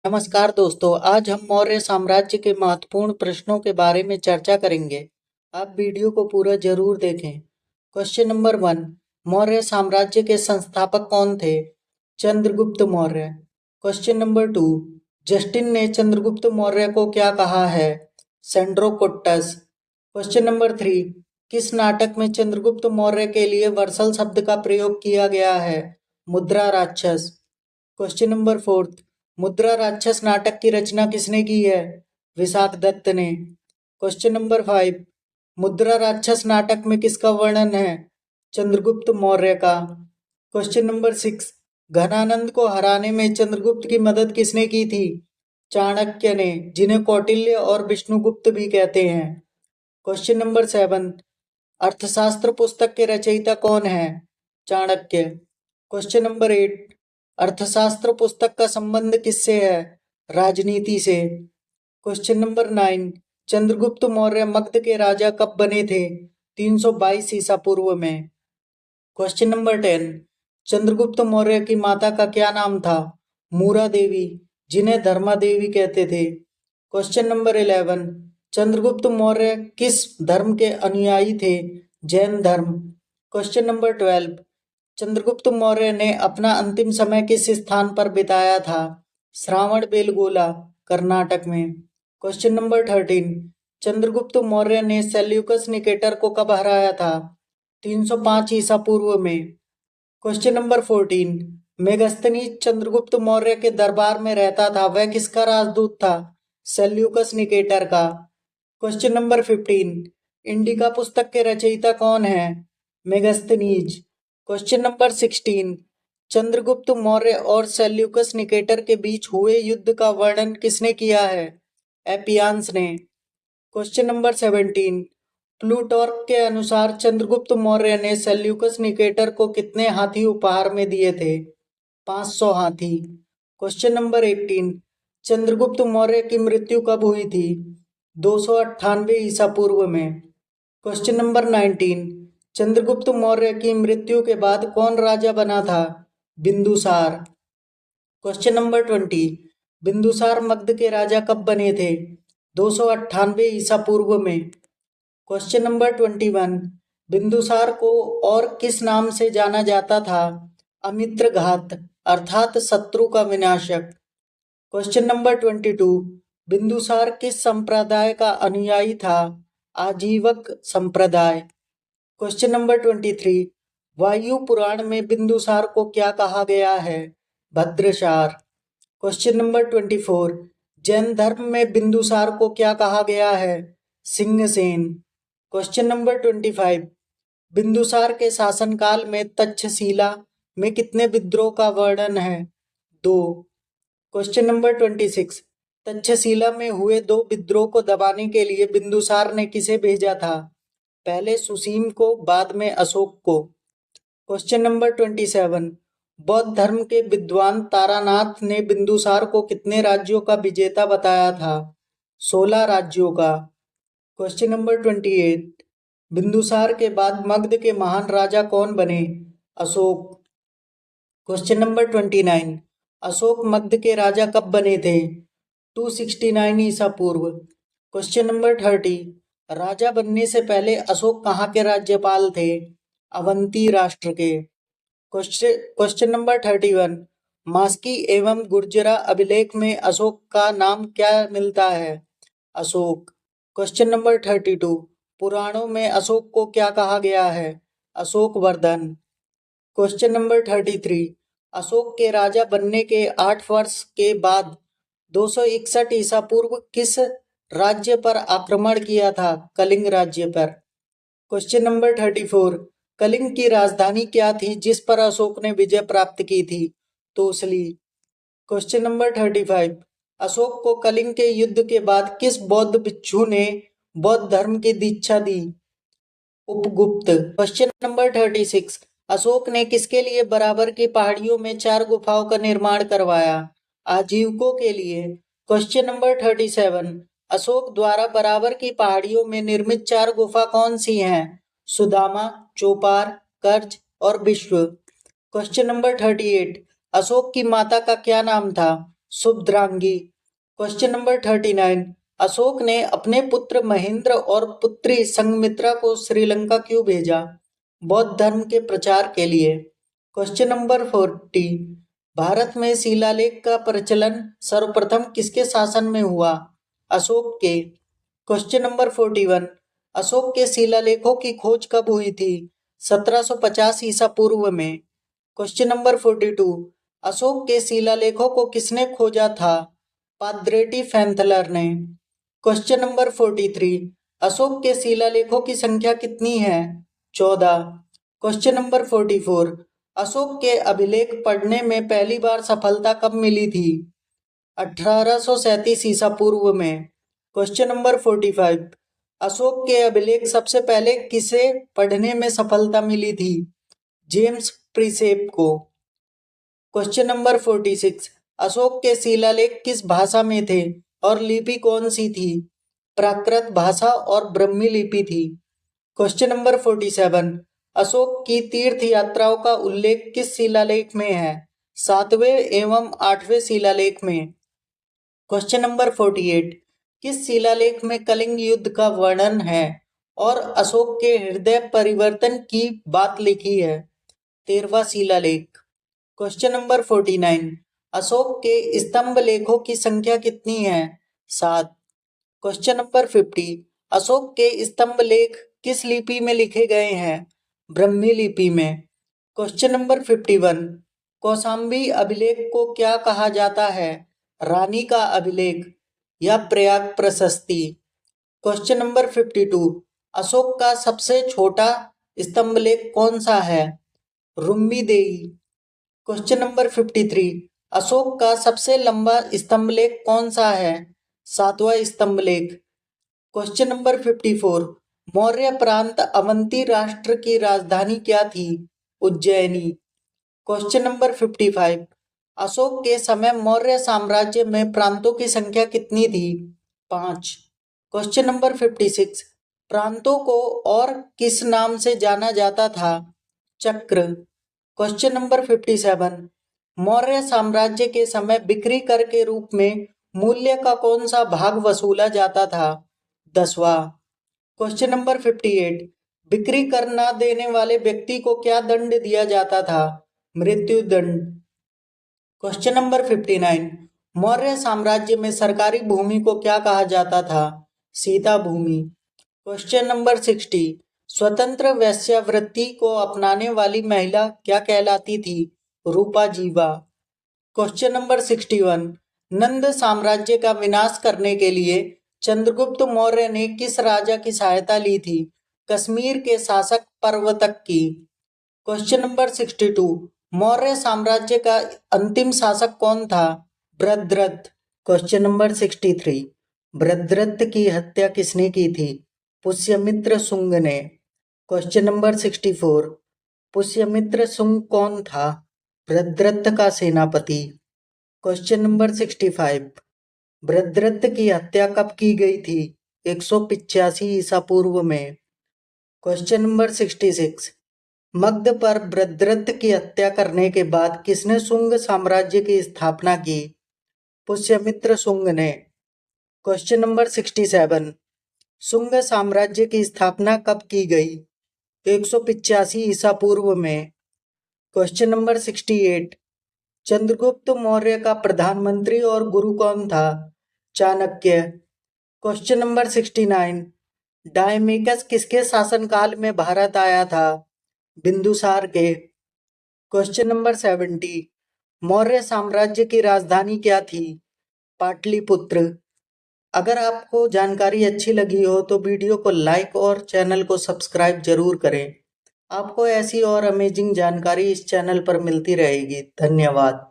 नमस्कार दोस्तों, आज हम मौर्य साम्राज्य के महत्वपूर्ण प्रश्नों के बारे में चर्चा करेंगे। आप वीडियो को पूरा जरूर देखें। Question number 1। मौर्य साम्राज्य के संस्थापक कौन थे? Chandragupta Maurya. Question number 2। Justin ने चंद्रगुप्त मौर्य को क्या कहा है? सेंड्रोकोट्टस। Question number 3। किस नाटक में चंद्रगुप्त मौर्य के लिए वर्सल शब्द का प्रयोग किया गया है? मुद्रा राक्षस। Question number 4। मुद्रा राक्षस नाटक की रचना किसने की है? विशाख दत्त ने। Question number 5। मुद्रा राक्षस नाटक में किसका वर्णन है? चंद्रगुप्त मौर्य का। Question number 6। घनानंद को हराने में चंद्रगुप्त की मदद किसने की थी? चाणक्य ने, जिन्हें कौटिल्य और विष्णुगुप्त भी कहते हैं। Question number 7। अर्थशास्त्र पुस्तक के रचयिता कौन है? चाणक्य। Question number 8। अर्थशास्त्र पुस्तक का संबंध किससे है? राजनीति से। Question number 9। चंद्रगुप्त मौर्य मगध के राजा कब बने थे? 322 ईसा पूर्व में। Question number 10। चंद्रगुप्त मौर्य की माता का क्या नाम था? मूरा देवी, जिन्हें धर्मा देवी कहते थे। Question number 11। चंद्रगुप्त मौर्य किस धर्म के अनुयायी थे? जैन धर्म। Question number 12। चंद्रगुप्त मौर्य ने अपना अंतिम समय किस स्थान पर बिताया था? श्रावण बेलगोला, कर्नाटक में। Question number 13। चंद्रगुप्त मौर्य ने सेल्यूकस निकेटर को कब हराया था? 305 ईसा पूर्व में। Question number 14। Megasthenes Chandragupta Maurya के दरबार में रहता था, वह किसका राजदूत था? सेल्यूकस निकेटर का। Question number 15। इंडिका पुस्तक के रचयिता कौन है? Megasthenes. Question number 16। Chandragupta Maurya और सेल्यूकस निकेटर के बीच हुए युद्ध का वर्णन किसने किया है? एपियान्स ने। Question number 17। प्लूटार्क के अनुसार चंद्रगुप्त मौर्य ने सेल्यूकस निकेटर को कितने हाथी उपहार में दिए थे? 500 हाथी। Question number 18। चंद्रगुप्त मौर्य की मृत्यु कब हुई थी? 298 ईसा पूर्व में। Question number 19। चंद्रगुप्त मौर्य की मृत्यु के बाद कौन राजा बना था? बिंदुसार। Question number 20। बिंदुसार मगध के राजा कब बने थे? 298 ईसा पूर्व में। Question number 21। बिंदुसार को और किस नाम से जाना जाता था? अमित्रघात, अर्थात शत्रु का विनाशक। Question number 22। बिंदुसार किस संप्रदाय का अनुयायी था? आजीवक संप्रदाय। Question number 23। वायु पुराण में बिंदुसार को क्या कहा गया है? भद्रशार। Question number 24। जैन धर्म में बिंदुसार को क्या कहा गया है? सिंहसेन। Question number 25। बिंदुसार के शासनकाल में तक्षशिला में कितने विद्रोह का वर्णन है? 2। Question number 26। तक्षशिला में हुए 2 विद्रोह को दबाने के लिए बिंदुसार ने किसे भेजा था? पहले सुसीम को, बाद में अशोक को। Question number 27। बौद्ध धर्म के विद्वान तारानाथ ने बिंदुसार को कितने राज्यों का विजेता बताया था? 16 राज्यों का। Question number 28। बिंदुसार के बाद मगध के महान राजा कौन बने? अशोक। Question number 29। अशोक मगध के राजा कब बने थे? 269 ईसा पूर्व। Question number 30। राजा बनने से पहले अशोक कहाँ के राज्यपाल थे? अवंती राष्ट्र के। Question number 31। मास्की एवं गुर्जरा अभिलेख में अशोक का नाम क्या मिलता है? अशोक। Question number 32। पुराणों में अशोक को क्या कहा गया है? अशोक वर्धन। Question number 33। अशोक के राजा बनने के 8 वर्ष के बाद 261 ईसा पूर्व किस राज्य पर आक्रमण किया था? कलिंग राज्य पर। Question number 34। कलिंग की राजधानी क्या थी जिस पर अशोक ने विजय प्राप्त की थी? तोसली। Question number 35। अशोक को कलिंग के युद्ध के बाद किस बौद्ध भिक्षु ने बौद्ध धर्म की दीक्षा दी? उपगुप्त। Question number 36। अशोक ने किसके लिए बराबर की पहाड़ियों में 4 गुफाओं का निर्माण करवाया? आजीविकों के लिए। Question number 37। अशोक द्वारा बराबर की पहाड़ियों में निर्मित 4 गुफा कौन सी हैं? सुदामा, चोपार, कर्ज और विश्व। Question number 38। अशोक की माता का क्या नाम था? सुभद्रांगी। क्वेश्चन नंबर 39, अशोक ने अपने पुत्र महेंद्र और पुत्री संघमित्रा को श्रीलंका क्यों भेजा? बौद्ध धर्म के प्रचार के लिए। क्वेश्चन नंबर 40, भारत में शिलालेख का प्रचलन सर्वप्रथम किसके शासन में हुआ? अशोक के। क्वेश्चन नंबर 41, अशोक के शिलालेखों की खोज कब हुई थी? 1750 ईसा पूर्व में। क्वेश्चन नंबर 42, अशोक के शिलालेखों को किसने खोजा था? पादरेटी फैंथलर ने। क्वेश्चन नंबर 43, अशोक के शिलालेखों की संख्या कितनी है? 14। क्वेश्चन नंबर 44, अशोक के अभिलेख पढ़ने में पहली बार सफलता कब मिली थी? 1837 ईसा पूर्व में। क्वेश्चन नंबर 45, अशोक के अभिलेख सबसे पहले किसे पढ़ने में सफलता मिली थी? जेम्स प्रिसेप को। क्वेश्चन नंबर 46, अशोक के शिलालेख किस भाषा में थे और लिपि कौन सी थी? प्राकृत भाषा और ब्रह्मी लिपि थी। क्वेश्चन नंबर 47, अशोक की तीर्थ यात्राओं का उल्लेख किस शिलालेख में है? 7वें एवं 8वें शिलालेख में। क्वेश्चन नंबर 48, किस शिलालेख में कलिंग युद्ध का वर्णन है और अशोक के हृदय परिवर्तन की बात लिखी है? 13वां शिलालेख। क्वेश्चन नंबर 49, अशोक के स्तंभ लेखों की संख्या कितनी है? 7। क्वेश्चन नंबर 50, अशोक के स्तंभ लेख किस लिपि में लिखे गए हैं? ब्रह्मी लिपि में। क्वेश्चन नंबर 51, कौशाम्बी अभिलेख को क्या कहा जाता है? रानी का अभिलेख या प्रयाग प्रशस्ति। क्वेश्चन नंबर 52, अशोक का सबसे छोटा स्तंभ लेख कौन सा है? रुम्मीदेई। क्वेश्चन नंबर 53, अशोक का सबसे लंबा स्तंभ लेख कौन सा है? 7वां स्तंभ लेख। क्वेश्चन नंबर 54, मौर्य प्रांत अवंती राष्ट्र की राजधानी क्या थी? उज्जैनी। क्वेश्चन नंबर 55, अशोक के समय मौर्य साम्राज्य में प्रांतों की संख्या कितनी थी? 5। क्वेश्चन नंबर 56, प्रांतों को और किस नाम से जाना जाता था? चक्र। क्वेश्चन नंबर 57, मौर्य साम्राज्य के समय बिक्री कर के रूप में मूल्य का कौन सा भाग वसूला जाता था? 10वां। क्वेश्चन नंबर 58, बिक्री कर न देने वाले व्यक्ति को क्या दंड दिया जाता था? मृत्यु दंड। क्वेश्चन नंबर 59, मौर्य साम्राज्य में सरकारी भूमि को क्या कहा जाता था? सीता भूमि। क्वेश्चन नंबर 60, स्वतंत्र वेश्यावृत्ति को अपनाने वाली महिला क्या कहलाती थी? रूपा जीवा। क्वेश्चन नंबर 61, नंद साम्राज्य का विनाश करने के लिए चंद्रगुप्त मौर्य ने किस राजा की सहायता ली थी? कश्मीर के शासक परवतक की। क्वेश्चन नंबर 62, मौर्य साम्राज्य का अंतिम शासक कौन था? भद्रथ। क्वेश्चन नंबर 63, भद्रथ की हत्या किसने की थी? पुष्यमित्र शुंग ने। क्वेश्चन नंबर 64, पुष्यमित्र शुंग कौन था? भद्रथ का सेनापति। क्वेश्चन नंबर 65, भद्रथ की हत्या कब की गई थी? 185 ईसा पूर्व में। क्वेश्चन नंबर 66, मगध पर भद्रथ की हत्या करने के बाद किसने शुंग साम्राज्य की स्थापना की? पुष्यमित्र शुंग ने। क्वेश्चन नंबर 67, शुंग साम्राज्य की स्थापना कब की गई? 185 ईसा पूर्व में। क्वेश्चन नंबर 68, चंद्रगुप्त मौर्य का प्रधानमंत्री और गुरु कौन था? चाणक्य। क्वेश्चन नंबर 69, डायमेकस किसके शासनकाल में भारत आया था? बिंदुसार के। क्वेश्चन नंबर 70, मौर्य साम्राज्य की राजधानी क्या थी? पाटलिपुत्र। अगर आपको जानकारी अच्छी लगी हो तो वीडियो को लाइक और चैनल को सब्सक्राइब जरूर करें। आपको ऐसी और अमेजिंग जानकारी इस चैनल पर मिलती रहेगी। धन्यवाद।